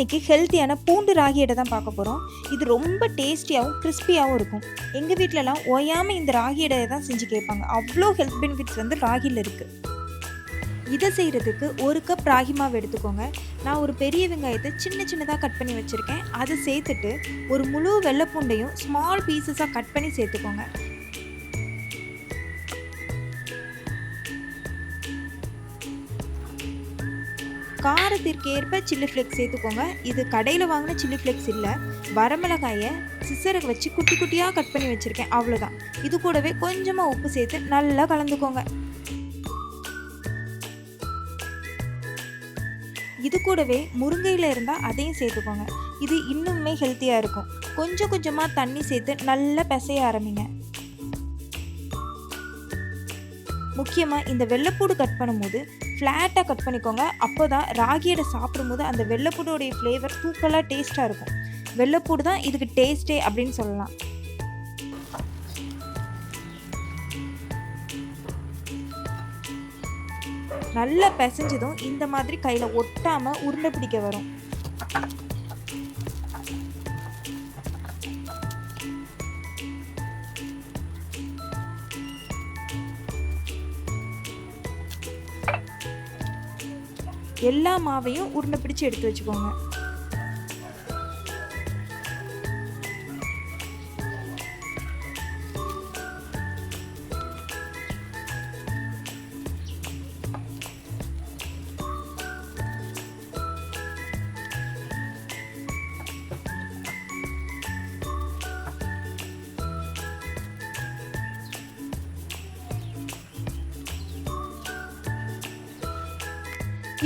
இன்றைக்கி ஹெல்த்தியான பூண்டு ராகி அடை தான் பார்க்க போகிறோம். இது ரொம்ப டேஸ்டியாகவும் கிறிஸ்பியாகவும் இருக்கும். எங்கள் வீட்டிலலாம் ஓயாமல் இந்த ராகி அடையை தான் செஞ்சு கேட்பாங்க. அவ்வளோ ஹெல்த் பெனிஃபிட்ஸ் வந்து ராகியில் இருக்குது. இதை செய்கிறதுக்கு 1 கப் ராகி மாவு எடுத்துக்கோங்க. நான் ஒரு பெரிய வெங்காயத்தை சின்ன சின்னதாக கட் பண்ணி வச்சுருக்கேன். அதை சேர்த்துட்டு ஒரு முழு வெள்ளைப்பூண்டையும் ஸ்மால் பீசஸாக கட் பண்ணி சேர்த்துக்கோங்க. காரத்திற்கு ஏற்ப சில்லி ஃப்ளேக்ஸ் சேர்த்துக்கோங்க. இது கடையில் வாங்கின சில்லி ஃப்ளேக்ஸ் இல்லை, வரமிளகாயை சிசரை வச்சு குட்டி குட்டியாக கட் பண்ணி வச்சுருக்கேன், அவ்வளோதான். இது கூடவே கொஞ்சமாக உப்பு சேர்த்து நல்லா கலந்துக்கோங்க. இது கூடவே முருங்கையில் இருந்தால் அதையும் சேர்த்துக்கோங்க. இது இன்னுமே ஹெல்த்தியாக இருக்கும். கொஞ்சம் கொஞ்சமாக தண்ணி சேர்த்து நல்லா பிசைய ஆரம்பிங்க. முக்கியமாக இந்த வெள்ளைப்பூடு கட் பண்ணும்போது ஃப்ளாட்டாக கட் பண்ணிக்கோங்க. அப்போ தான் ராகியடை சாப்பிடும்போது அந்த வெள்ளைப்பூடோடைய ஃப்ளேவர் தூக்கலாக டேஸ்ட்டாக இருக்கும். வெள்ளைப்பூடு தான் இதுக்கு டேஸ்ட்டே அப்படின்னு சொல்லலாம். நல்லா பிசைஞ்சதும் இந்த மாதிரி கையில் ஒட்டாமல் உருண்டை பிடிக்க வரும். எல்லா மாவையும் உருண்டை பிடிச்சு எடுத்து வச்சுக்கோங்க.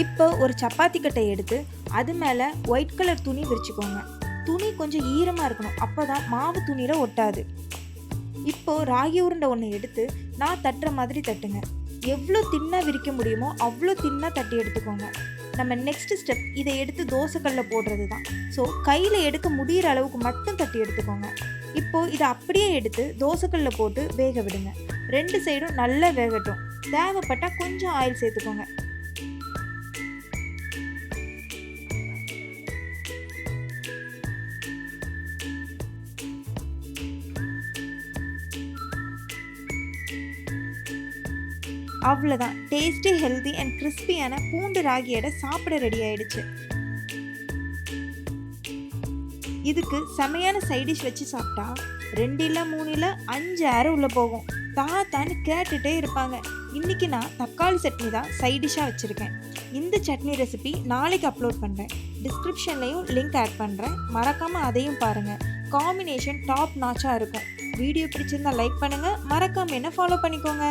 இப்போ ஒரு சப்பாத்தி கட்டை எடுத்து அது மேலே ஒயிட் கலர் துணி விரிச்சுக்கோங்க. துணி கொஞ்சம் ஈரமாக இருக்கணும், அப்போ தான் மாவு துணியில் ஒட்டாது. இப்போது ராகி உருண்டை ஒன்று எடுத்து நான் தட்டுற மாதிரி தட்டுங்க. எவ்வளோ தின்னாக விரிக்க முடியுமோ அவ்வளோ தின்னாக தட்டி எடுத்துக்கோங்க. நம்ம நெக்ஸ்ட் ஸ்டெப் இதை எடுத்து தோசைக்கல்லில் போடுறது தான். ஸோ கையில் எடுக்க முடிகிற அளவுக்கு மட்டும் தட்டி எடுத்துக்கோங்க. இப்போது இதை அப்படியே எடுத்து தோசைக்கல்லில் போட்டு வேக விடுங்க. 2 சைடும் நல்லா வேகட்டும். தேவைப்பட்டால் கொஞ்சம் ஆயில் சேர்த்துக்கோங்க. அவ்வளோதான், டேஸ்டி ஹெல்தி அண்ட் கிறிஸ்பியான பூண்டு ராகி அடை சாப்பிட ரெடி ஆயிடுச்சு. இதுக்கு செமையான சைடிஷ் வச்சு சாப்பிட்டா 2 இல்லை 3 இல்லை 5 ஆறு உள்ளே போகும். தாத்தான்னு கேட்டுகிட்டே இருப்பாங்க. இன்றைக்கி நான் தக்காளி சட்னி தான் சைடிஷாக வச்சுருக்கேன். இந்த சட்னி ரெசிபி நாளைக்கு அப்லோட் பண்ணுறேன். டிஸ்கிரிப்ஷன்லேயும் லிங்க் ஆட் பண்ணுறேன், மறக்காமல் அதையும் பாருங்கள். காம்பினேஷன் டாப் நாச்சாக இருக்கும். வீடியோ பிடிச்சிருந்தால் லைக் பண்ணுங்கள், மறக்காமல் என்ன ஃபாலோ பண்ணிக்கோங்க.